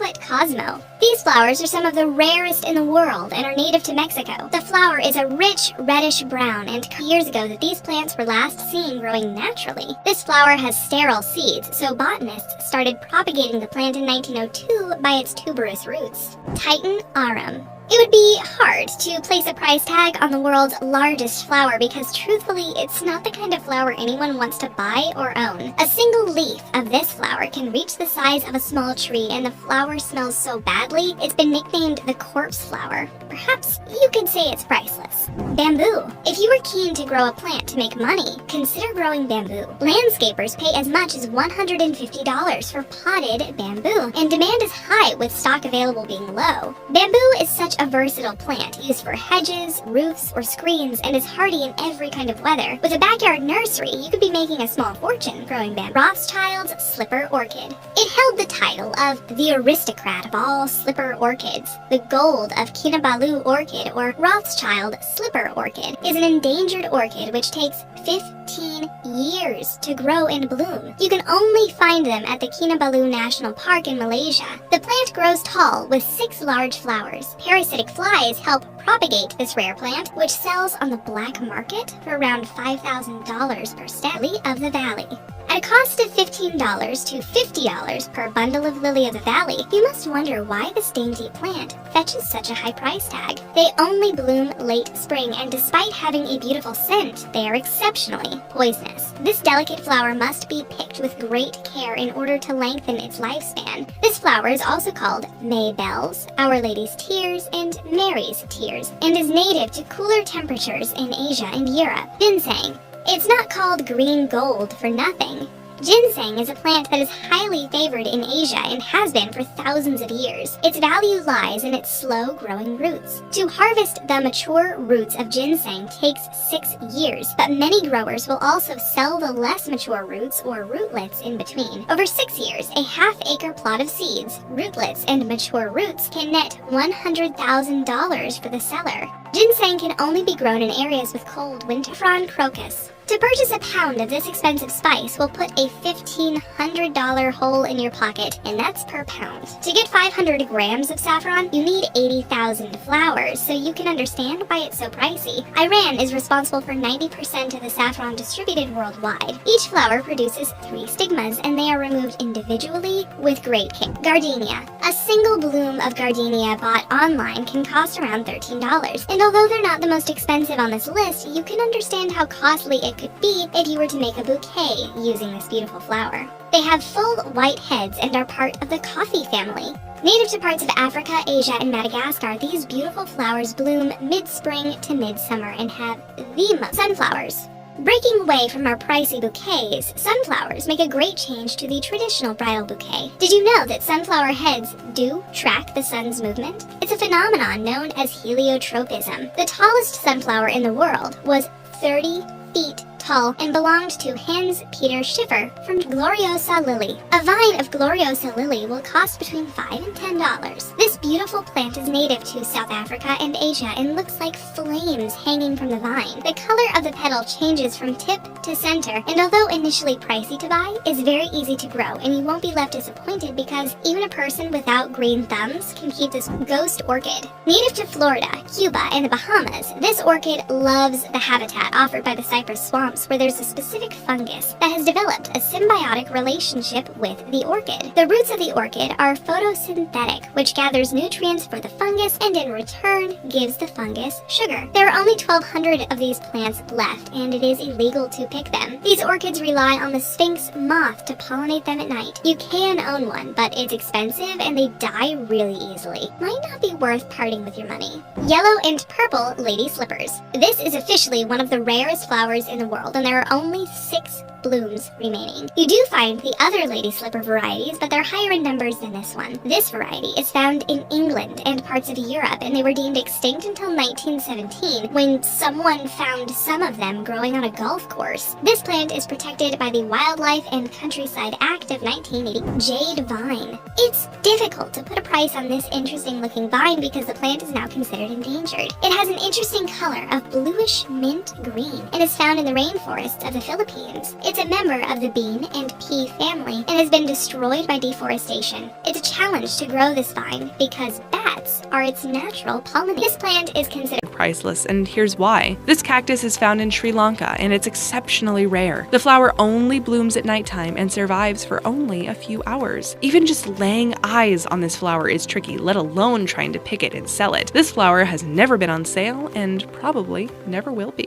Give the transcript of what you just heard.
Violet Cosmo. These flowers are some of the rarest in the world and are native to Mexico. The flower is a rich reddish brown, and years ago that these plants were last seen growing naturally. This flower has sterile seeds, so botanists started propagating the plant in 1902 by its tuberous roots. Titan Arum. It would be hard to place a price tag on the world's largest flower because truthfully, it's not the kind of flower anyone wants to buy or own. A single leaf of this flower can reach the size of a small tree, and the flower smells so badly, it's been nicknamed the corpse flower. Perhaps you could say it's priceless. Bamboo. If you were keen to grow a plant to make money, consider growing bamboo. Landscapers pay as much as $150 for potted bamboo, and demand is high with stock available being low. Bamboo is such a versatile plant used for hedges, roofs, or screens, and is hardy in every kind of weather. With a backyard nursery, you could be making a small fortune growing bamboo. Rothschild's Slipper Orchid. It held the title of the aristocrat of all slipper orchids. The gold of Kinabalu orchid, or Rothschild slipper orchid, is an endangered orchid which takes 15 years to grow and bloom. You can only find them at the Kinabalu National Park in Malaysia. The plant grows tall with 6 large flowers. Parasitic flies help propagate this rare plant, which sells on the black market for around $5,000 per stem. Lily of the Valley. At a cost of $15 to $50 per bundle of lily of the valley, you must wonder why this dainty plant fetches such a high price tag. They only bloom late spring, and despite having a beautiful scent, they are exceptionally poisonous. This delicate flower must be picked with great care in order to lengthen its lifespan. This flower is also called May Bells, Our Lady's Tears, and Mary's Tears, and is native to cooler temperatures in Asia and Europe. Ginseng. It's not called green gold for nothing. Ginseng is a plant that is highly favored in Asia and has been for thousands of years. Its value lies in its slow-growing roots. To harvest the mature roots of ginseng takes 6 years, but many growers will also sell the less mature roots or rootlets in between. Over 6 years, a half-acre plot of seeds, rootlets, and mature roots can net $100,000 for the seller. Ginseng can only be grown in areas with cold winter. Saffron crocus. To purchase a pound of this expensive spice will put a $1,500 hole in your pocket, and that's per pound. To get 500 grams of saffron, you need 80,000 flowers, so you can understand why it's so pricey. Iran is responsible for 90% of the saffron distributed worldwide. Each flower produces 3 stigmas, and they are removed individually with great care. Gardenia. A single bloom of gardenia bought online can cost around $13, and although they're not the most expensive on this list, you can understand how costly it could be if you were to make a bouquet using this beautiful flower. They have full white heads and are part of the coffee family. Native to parts of Africa, Asia, and Madagascar, these beautiful flowers bloom mid-spring to mid-summer and have the most. Sunflowers. Breaking away from our pricey bouquets, sunflowers make a great change to the traditional bridal bouquet. Did you know that sunflower heads do track the sun's movement? It's a phenomenon known as heliotropism. The tallest sunflower in the world was 30 feet tall and belonged to Hans Peter Schiffer from Gloriosa lily. A vine of Gloriosa lily will cost between $5 and $10. This beautiful plant is native to South Africa and Asia and looks like flames hanging from the vine. The color of the petal changes from tip to center, and although initially pricey to buy, is very easy to grow, and you won't be left disappointed because even a person without green thumbs can keep this ghost orchid. Native to Florida, Cuba, and the Bahamas, this orchid loves the habitat offered by the cypress swamps, where there's a specific fungus that has developed a symbiotic relationship with the orchid. The roots of the orchid are photosynthetic, which gathers nutrients for the fungus and in return gives the fungus sugar. There are only 1,200 of these plants left, and it is illegal to pick them. These orchids rely on the sphinx moth to pollinate them at night. You can own one, but it's expensive and they die really easily. Might not be worth parting with your money. Yellow and purple lady slippers. This is officially one of the rarest flowers in the world, and there are only 6 blooms remaining. You do find the other lady slipper varieties, but they're higher in numbers than this one. This variety is found in England and parts of Europe, and they were deemed extinct until 1917, when someone found some of them growing on a golf course. This plant is protected by the Wildlife and Countryside Act of 1980. Jade vine. It's difficult to put a price on this interesting looking vine because the plant is now considered endangered. It has an interesting color of bluish mint green and is found in the rainforests of the Philippines. It's It's a member of the bean and pea family and has been destroyed by deforestation. It's a challenge to grow this vine because bats are its natural pollinators. This plant is considered priceless, and here's why. This cactus is found in Sri Lanka, and it's exceptionally rare. The flower only blooms at nighttime and survives for only a few hours. Even just laying eyes on this flower is tricky, let alone trying to pick it and sell it. This flower has never been on sale and probably never will be.